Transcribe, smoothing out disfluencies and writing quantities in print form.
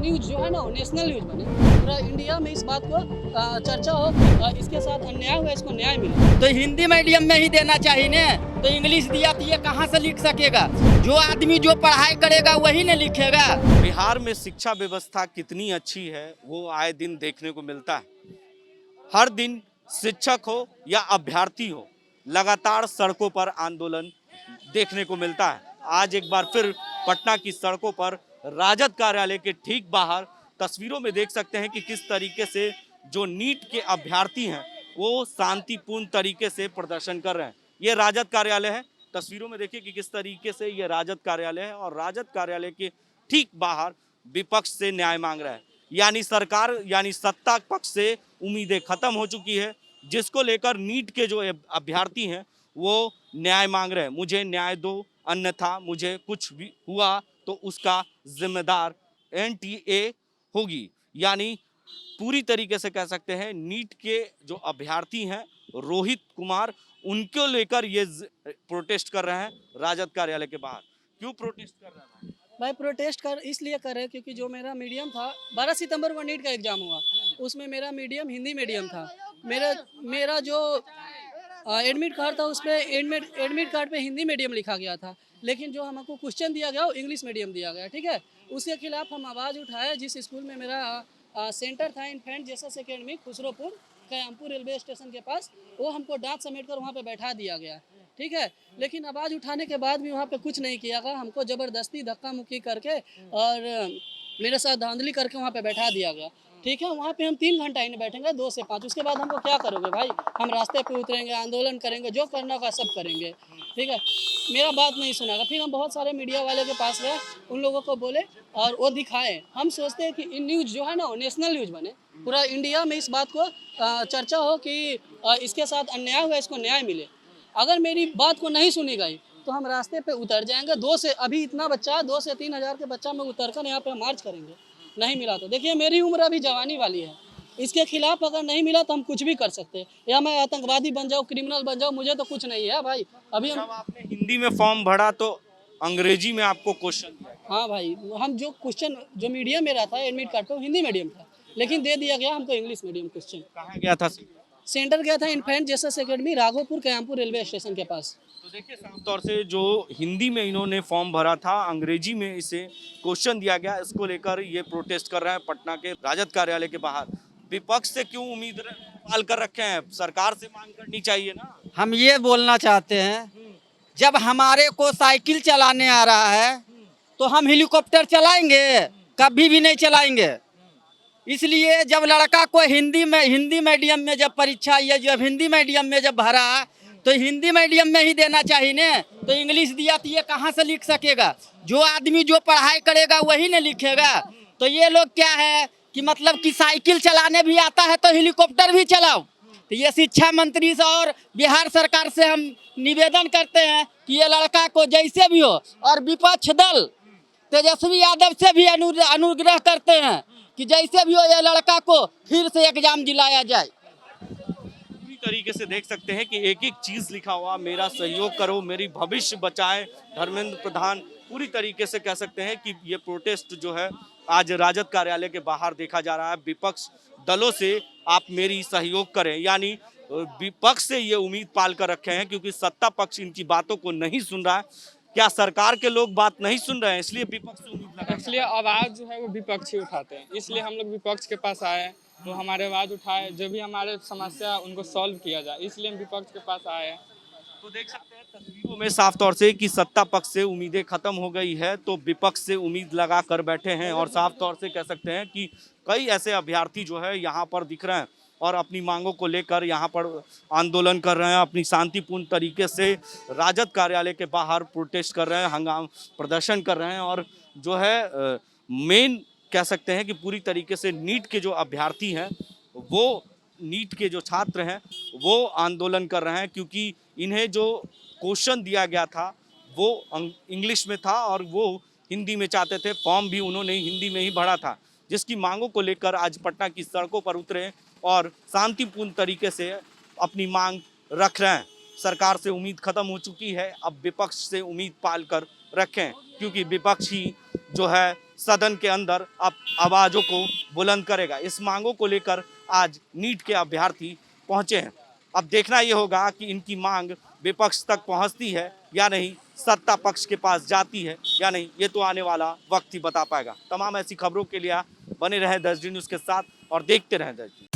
News जो है ना वो नेशनल न्यूज़ बने, पूरा इंडिया में इस बात को चर्चा हो, इसके साथ अन्याय हुआ, इसको न्याय मिले। तो हिंदी मीडियम में ही देना चाहिए ना। तो इंग्लिश दिया तो ये कहाँ से लिख सकेगा? जो आदमी जो पढ़ाई करेगा वही ना लिखेगा। बिहार में शिक्षा व्यवस्था कितनी अच्छी है वो आए दिन देखने को मिलता है। हर दिन शिक्षक हो या अभ्यर्थी हो, लगातार सड़कों पर आंदोलन देखने को मिलता है। आज एक बार फिर पटना की सड़कों पर राजद कार्यालय के ठीक बाहर तस्वीरों में देख सकते हैं कि किस तरीके से जो नीट के अभ्यर्थी हैं वो शांतिपूर्ण तरीके से प्रदर्शन कर रहे हैं। ये राजद कार्यालय है। तस्वीरों में देखिए कि किस तरीके से ये राजद कार्यालय है और राजद कार्यालय के ठीक बाहर विपक्ष से न्याय मांग रहा है। यानी सरकार यानी सत्ता पक्ष से उम्मीदें खत्म हो चुकी है, जिसको लेकर नीट के जो अभ्यर्थी हैं वो न्याय मांग रहे हैं। मुझे न्याय दो, अन्यथा मुझे कुछ भी हुआ तो उसका जिम्मेदार एनटीए होगी। यानी पूरी तरीके से कह सकते हैं नीट के जो अभ्यर्थी हैं रोहित कुमार, उनको लेकर ये प्रोटेस्ट कर रहे हैं राजद कार्यालय के बाहर। क्यों प्रोटेस्ट कर रहे हैं भाई प्रोटेस्ट कर इसलिए कर रहे हैं क्योंकि जो मेरा मीडियम था, 12 सितंबर को नीट का एग्ज़ाम हुआ, उसमें मेरा मीडियम हिंदी मीडियम था। मेरा जो एडमिट कार्ड था उस पर एडमिट कार्ड पे हिंदी मीडियम लिखा गया था, लेकिन जो हमको क्वेश्चन दिया गया वो इंग्लिश मीडियम दिया गया, ठीक है। उसके खिलाफ हम आवाज़ उठाए। जिस स्कूल में मेरा सेंटर था infant Jesus academy Khusropur Kayampur railway station के पास, वो हमको डांट समेट कर वहाँ पे बैठा दिया गया, ठीक है। लेकिन आवाज़ उठाने के बाद भी वहाँ पे कुछ नहीं किया गया, हमको ज़बरदस्ती धक्का मुक्की करके और मेरे साथ धांधली करके वहाँ पे बैठा दिया गया, ठीक है। वहाँ पे हम 3 घंटा ही नहीं बैठेंगे, 2 से 5। उसके बाद हमको क्या करोगे भाई? हम रास्ते पे उतरेंगे, आंदोलन करेंगे, जो करना होगा सब करेंगे, ठीक है। मेरा बात नहीं सुनागा। फिर हम बहुत सारे मीडिया वाले के पास गए, उन लोगों को बोले और वो दिखाए। हम सोचते हैं कि इन न्यूज़ जो है ना वो नेशनल न्यूज़ बने, पूरा इंडिया में इस बात को चर्चा हो कि इसके साथ अन्याय हुआ, इसको न्याय मिले। अगर मेरी बात को नहीं सुनी गई तो हम रास्ते पे उतर जाएंगे। अभी इतना बच्चा 2 से 3 हज़ार के बच्चा में उतर कर यहाँ पे मार्च करेंगे। नहीं मिला तो देखिए मेरी उम्र अभी जवानी वाली है, इसके खिलाफ अगर नहीं मिला तो हम कुछ भी कर सकते हैं, या मैं आतंकवादी बन जाऊँ, क्रिमिनल बन जाऊँ, मुझे तो कुछ नहीं है भाई। अभी हम आपने हिंदी में फॉर्म भरा तो अंग्रेजी में आपको क्वेश्चन दिया? हाँ भाई, हम जो क्वेश्चन जो मीडियम मेरा था एडमिट कार्ड पे वो हिंदी मीडियम था, लेकिन दे दिया गया हमको इंग्लिश मीडियम क्वेश्चन। कहाँ गया था? सेंटर गया था infant Jesus academy Raghopur Kayampur railway station के पास। तो देखिए साफ तौर से जो हिंदी में इन्होंने फॉर्म भरा था, अंग्रेजी में इसे क्वेश्चन दिया गया। इसको लेकर ये प्रोटेस्ट कर रहे हैं पटना के राजद कार्यालय के बाहर। विपक्ष से क्यों उम्मीद पाल कर रखे हैं? सरकार से मांग करनी चाहिए ना। हम ये बोलना चाहते हैं, जब हमारे को साइकिल चलाने आ रहा है तो हम हेलीकॉप्टर चलाएंगे? कभी भी नहीं चलाएंगे। इसलिए जब लड़का को हिंदी मीडियम में जब परीक्षा या जब हिंदी मीडियम में जब भरा तो हिंदी मीडियम में ही देना चाहिए ना। तो इंग्लिश दिया तो ये कहाँ से लिख सकेगा? जो आदमी जो पढ़ाई करेगा वही ना लिखेगा। तो ये लोग क्या है कि मतलब कि साइकिल चलाने भी आता है तो हेलीकॉप्टर भी चलाओ। तो ये शिक्षा मंत्री से और बिहार सरकार से हम निवेदन करते हैं कि ये लड़का को जैसे भी हो, और विपक्ष दल तेजस्वी यादव से भी अनुग्रह करते हैं कि जैसे भी हो ये लड़का को फिर से एग्जाम दिलाया जाए। पूरी तरीके से देख सकते हैं कि एक एक चीज लिखा हुआ, मेरा सहयोग करो, मेरी भविष्य बचाए, धर्मेंद्र प्रधान। पूरी तरीके से कह सकते हैं कि ये प्रोटेस्ट जो है आज राजद कार्यालय के बाहर देखा जा रहा है। विपक्ष दलों से आप मेरी सहयोग करें, यानी विपक्ष से ये उम्मीद पाल कर रखे हैं क्योंकि सत्ता पक्ष इनकी बातों को नहीं सुन रहा है। क्या सरकार के लोग बात नहीं सुन रहे हैं इसलिए विपक्ष से उम्मीद लगा? इसलिए आवाज़ जो है वो विपक्ष ही उठाते हैं, इसलिए हम लोग विपक्ष के पास आए हैं, वो हमारे आवाज़ उठाए, जो भी हमारे समस्या उनको सॉल्व किया जाए, इसलिए हम विपक्ष के पास आए हैं। तो देख सकते हैं तस्वीरों में साफ तौर से कि सत्ता पक्ष से उम्मीदें खत्म हो गई है तो विपक्ष से उम्मीद लगा कर बैठे हैं। और साफ तौर से कह सकते हैं कि कई ऐसे अभ्यर्थी जो है यहाँ पर दिख रहे हैं और अपनी मांगों को लेकर यहाँ पर आंदोलन कर रहे हैं। अपनी शांतिपूर्ण तरीके से राजद कार्यालय के बाहर प्रोटेस्ट कर रहे हैं, हंगामा प्रदर्शन कर रहे हैं। और जो है मेन कह सकते हैं कि पूरी तरीके से नीट के जो अभ्यर्थी हैं वो नीट के जो छात्र हैं वो आंदोलन कर रहे हैं क्योंकि इन्हें जो क्वेश्चन दिया गया था वो इंग्लिश में था और वो हिंदी में चाहते थे। फॉर्म भी उन्होंने हिंदी में ही भरा था, जिसकी मांगों को लेकर आज पटना की सड़कों पर उतरे और शांतिपूर्ण तरीके से अपनी मांग रख रहे हैं। सरकार से उम्मीद खत्म हो चुकी है, अब विपक्ष से उम्मीद पाल कर रखें क्योंकि विपक्ष ही जो है सदन के अंदर आवाजों को बुलंद करेगा। इस मांगों को लेकर आज नीट के अभ्यर्थी पहुंचे हैं। अब देखना ये होगा कि इनकी मांग विपक्ष तक पहुंचती है या नहीं, सत्ता पक्ष के पास जाती है या नहीं, ये तो आने वाला वक्त ही बता पाएगा। तमाम ऐसी खबरों के लिए बने रहे 10 डी न्यूज़ के साथ और देखते रहें 10 डी।